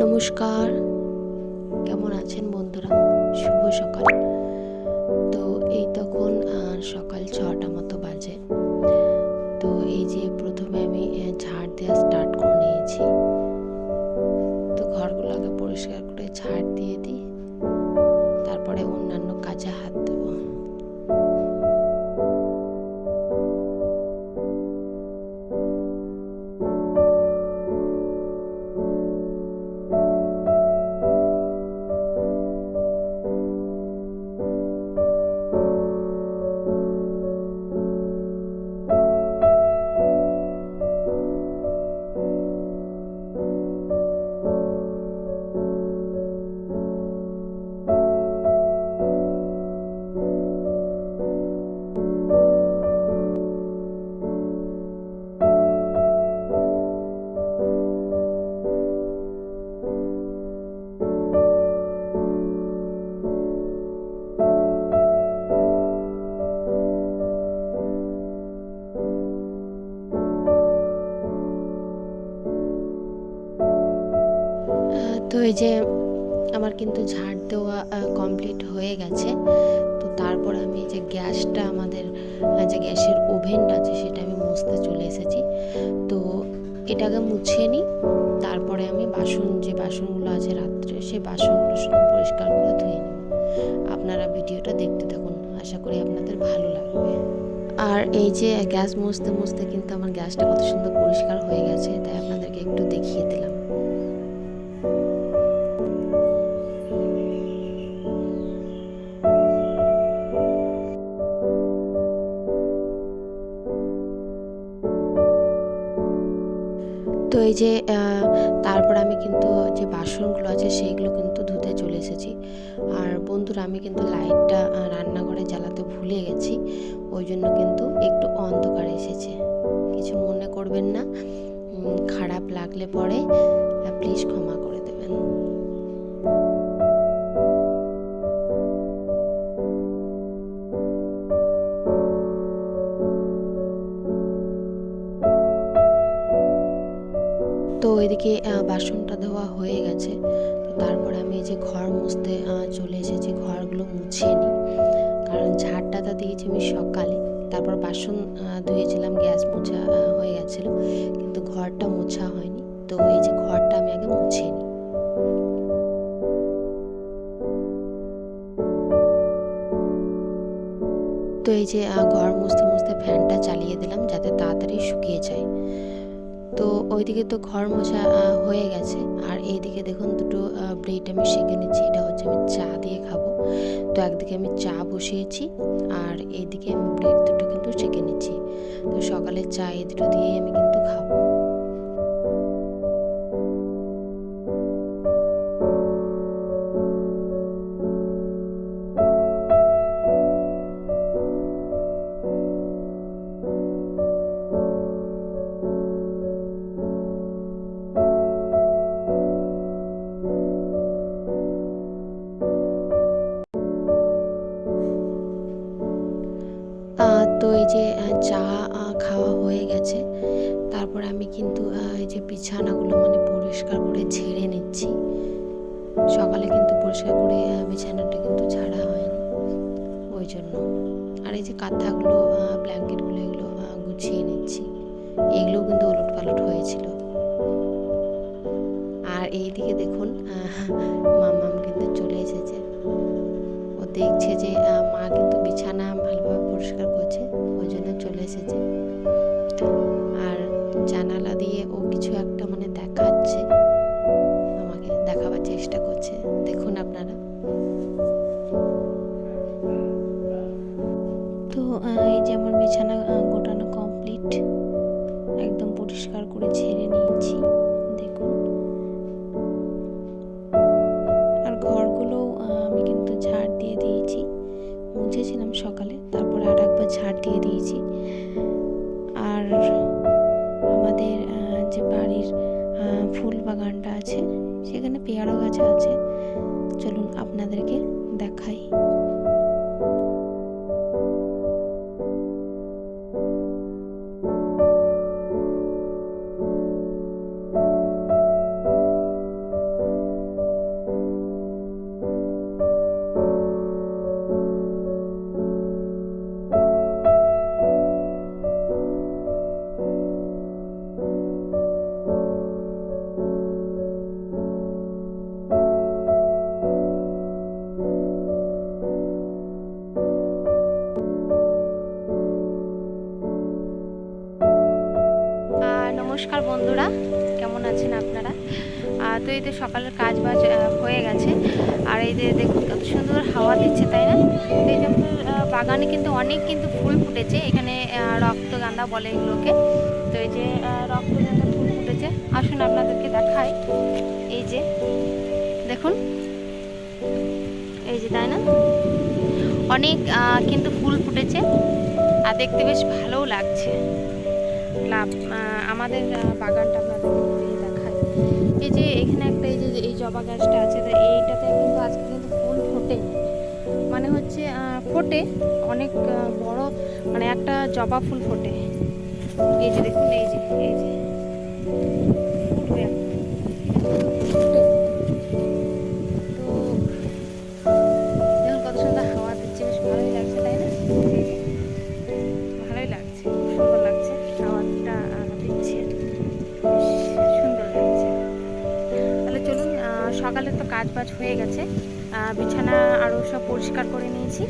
নমস্কার, কেমন আছেন বন্ধুরা? শুভ সকাল। তো এই তখন সকাল ৬টা মতো বাজে। তো এই যে প্রথমে আমি ঝাড় দেওয়া স্টার্ট করে নিয়েছি। তো ঘরগুলো আগে পরিষ্কার করে ঝাড় দিয়ে দিই, তারপরে অন্যান্য কাজে হাত দেবো। তো এই যে আমার কিন্তু ঝাড় দেওয়া কমপ্লিট হয়ে গেছে। তো তারপর আমি যে গ্যাসটা আমাদের যে গ্যাসের ওভেনটা আছে সেটা আমি মুছতে চলে এসেছি। তো এটাকে মুছিয়ে নিই, তারপরে আমি যে বাসনগুলো আছে রাত্রে সেই বাসনগুলো শুধু পরিষ্কার করে ধুয়ে নেব। আপনারা ভিডিওটা দেখতে থাকুন, আশা করি আপনাদের ভালো লাগবে। আর এই যে গ্যাস মুছতে মুছতে কিন্তু আমার গ্যাসটা কত সুন্দর পরিষ্কার হয়ে গেছে, তাই আপনাদেরকে একটু দেখিয়ে দিলাম। তো এই যে তারপর আমি কিন্তু যে বাসনগুলো আছে সেইগুলো কিন্তু ধুতে চলে এসেছি। আর বন্ধুরা, আমি কিন্তু লাইটটা রান্নাঘরে জ্বালাতে ভুলে গেছি, ওই জন্য কিন্তু একটু অন্ধকার এসেছে। কিছু মনে করবেন না, খারাপ লাগলে পরে প্লিজ ক্ষমা করে দেবেন। তো এদিকে বাসনটা ধোয়া হয়ে গেছে। তো তারপরে আমি এই যে ঘর মুছতে চলে এসেছি, ঘরগুলো মুছিয়ে নিই। কারণ ঝাড়টা দিয়েছি আমি সকালে, তারপর বাসন ধুয়েছিলাম, গ্যাস মোছা হয়ে গেছিলো, কিন্তু ঘরটা মোছা হয়নি। তো এই যে ঘরটা আমি আগে মুছিয়ে নিই। তো এই যে ঘর মুছতে মুছতে ফ্যানটা চালিয়ে দিলাম যাতে তাড়াতাড়ি শুকিয়ে যায়। তো ওইদিকে তো ঘর মোছা হয়ে গেছে, আর এইদিকে দেখুন দুটো ব্রেড আমি সেঁকে নিচ্ছি। এটা হচ্ছে আমি চা দিয়ে খাবো। তো একদিকে আমি চা বসিয়েছি, আর এইদিকে আমি ব্রেড দুটো কিন্তু সেঁকে নিচ্ছি। তো সকালের চা এই দুটো দিয়েই আমি কিন্তু খাবো। তো এই যে চা খাওয়া হয়ে গেছে, তারপরে আমি কিন্তু এই যে বিছানাগুলো মানে পরিষ্কার করে ঝেড়ে নিচ্ছি। সকালে কিন্তু পরিষ্কার করে বিছানাটা কিন্তু ঝাড়া হয়নি, ওই জন্য। আর এই যে কাঁথাগুলো, ব্ল্যাঙ্কেটগুলো, এগুলো গুছিয়ে নিচ্ছি। এগুলোও কিন্তু ওলট পালট হয়েছিল। আর এইদিকে দেখুন মাম্মাম কিন্তু চলে এসেছে। ও দেখছে যে মা কিন্তু বিছানা ভালোভাবে পরিষ্কার করছে, ওই জন্য চলে এসেছে। আর জানালা দিয়ে ও কিছু একটা মানে দেখাচ্ছে, আমাকে দেখাবার চেষ্টা করছে, দেখুন আপনারা। তো এই যে আমার বিছানা গোটানো কমপ্লিট, একদম পরিষ্কার করে ঝেড়ে নিয়েছি, দেখুন। আর ঘরগুলো আমি কিন্তু ঝাড় দিয়ে দিয়েছি, মুছেছিলাম সকালে, তারপরে আর একবার ঝাড় দিয়ে দিয়েছি। আর আমাদের যে বাড়ির ফুল বাগানটা আছে, সেখানে পেয়ারা গাছ আছে, চলুন আপনাদেরকে দেখাই। তো এই যে সকালের কাজ বাজ হয়ে গেছে, আর এই যে দেখুন কত সুন্দর হাওয়া দিচ্ছে, তাই না? তো এই যে বাগানে কিন্তু অনেক কিন্তু ফুল ফুটেছে এখানে, রক্তগাঁদা বলে এগুলোকে। তো এই যে রক্তগাঁদা ফুল ফুটেছে, আসুন আপনাদেরকে দেখাই। এই যে দেখুন, এই যে, তাই না? অনেক কিন্তু ফুল ফুটেছে আর দেখতে বেশ ভালোও লাগছে। আমাদের বাগানটা আপনাদেরকে ঘুরিয়ে দেখাই। এই যে এখানে একটা এই জবা গাছটা আছে, তো এইটাতে কিন্তু আজকে কিন্তু ফুল ফোটে, মানে হচ্ছে ফোটে অনেক বড়, মানে একটা জবা ফুল ফোটে। এই যে দেখুন, এই যে ফুটবে ফোটে। তো দেখুন কত সুন্দর হাওয়া দিচ্ছে, বেশ ভালোই লাগছে, তাই না? ভালোই লাগছে, খুব সুন্দর লাগছে, হাওয়াটা দিচ্ছে, সুন্দর লাগছে। তাহলে চলুন, সকালে তো কাজ বাজ হয়ে গেছে, বিছানা আরও সব পরিষ্কার করে নিয়েছি,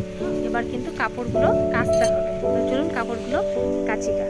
এবার কিন্তু কাপড়গুলো কাচতে হবে। তো চলুন কাপড়গুলো কাচি গা।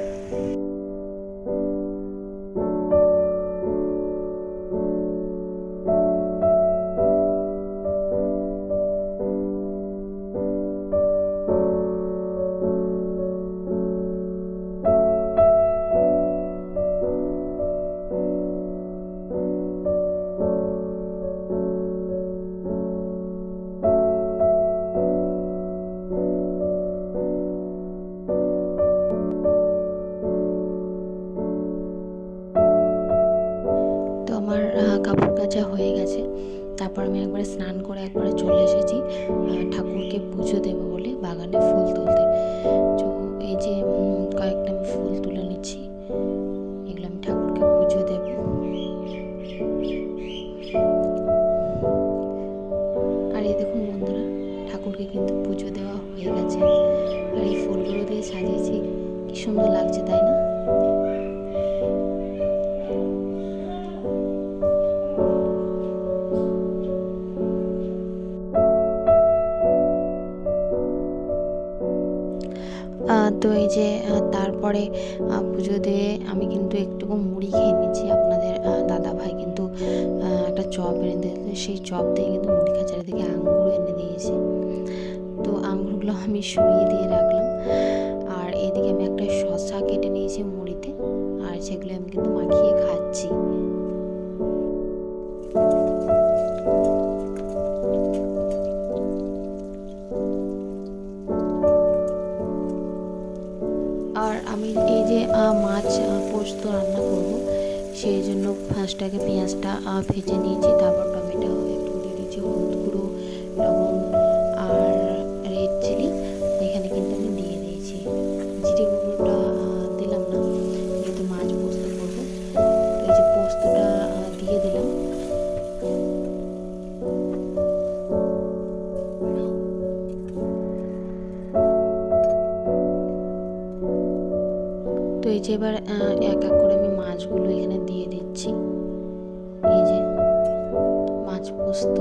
তো আমার কাপড় কাচা হয়ে গেছে, তারপর আমি একবারে স্নান করে একবারে চলে এসেছি ঠাকুরকে পুজো দেবো বলে বাগানে ফুল তুলতে। তো এই যে কয়েকটা আমি ফুল তুলে নিচ্ছি, এগুলো আমি ঠাকুরকে পুজো দেব। আর এই দেখুন বন্ধুরা, ঠাকুরকে কিন্তু পুজো দেওয়া হয়ে গেছে, আর এই ফুলগুলো দিয়ে সাজিয়েছি, কি সুন্দর লাগছে, তাই না? তো এই যে তারপরে পুজো দিয়ে আমি কিন্তু একটুকু মুড়ি খেয়ে নিচ্ছি। আপনাদের দাদা ভাই কিন্তু একটা চপ এনে দিয়েছে, সেই চপ দিয়ে কিন্তু মুড়ি খাচ্ছে। চারিদিকে আঙুর এনে দিয়েছে, তো আঙুরগুলো আমি সরিয়ে দিয়ে রাখলাম। আর এদিকে আমি একটা শসা কেটে নিয়েছি মুড়িতে, আর সেগুলো আমি কিন্তু মাখিয়ে খাচ্ছি। আর আমি এই যে মাছ পোস্ত রান্না করব, সেই জন্য ফার্স্ট আগে পেঁয়াজটা ভেজে নিয়েছি, তারপর টমেটো একটু দিয়ে দিয়েছি, হলুদ গুঁড়ো, লবণ আর রেড চিলি এখানে কিন্তু আমি দিয়ে দিয়েছি। জিরে গুঁড়োটা দিলাম না, যেহেতু মাছ পোস্ত করবো। তো এই যে পোস্তটা দিয়ে দিলাম। তো এই যে এবার এক এক করে আমি মাছগুলো এখানে দিয়ে দিচ্ছি। এই যে মাছ পোস্ত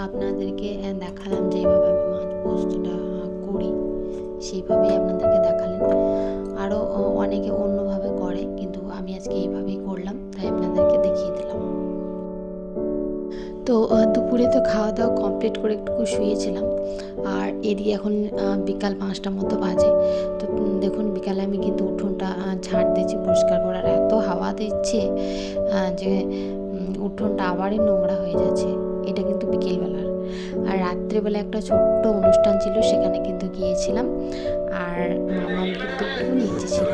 আপনাদেরকে দেখালাম, যেভাবে আমি মাছ পোস্তটা করি সেইভাবেই আপনাদেরকে দেখালেন। আরও অনেকে অন্যভাবে করে, কিন্তু আমি আজকে এইভাবেই করলাম, তাই আপনাদেরকে দেখিয়ে দিলাম। তো দুপুরে তো খাওয়া দাওয়া কমপ্লিট করে একটু শুয়েছিলাম, আর এদিকে এখন বিকাল 5টার মতো বাজে। তো দেখুন বিকালে আমি কিন্তু উঠোনটা ঝাড় দিচ্ছি পরিষ্কার করার, এত হাওয়া দিচ্ছে যে উঠোনটা আবারই নোংরা হয়ে যাচ্ছে। এটা কিন্তু বিকেলবেলার। আর রাত্রেবেলা একটা ছোট্ট অনুষ্ঠান ছিল, সেখানে কিন্তু গিয়েছিলাম, আর মামাম কিন্তু একটু নিচে ছিল।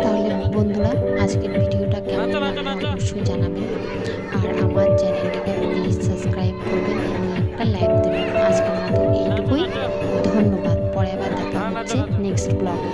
তাহলে বন্ধুরা, আজকের ভিডিওটা কেমন লাগলো অবশ্যই জানাবেন, আর আমার চ্যানেলটাকে প্লিজ সাবস্ক্রাইব করবেন এবং একটা লাইক দেবেন। আজকের মতো এইটুকুই, ধন্যবাদ। পরে আবার দেখা হচ্ছে নেক্সট ব্লগে।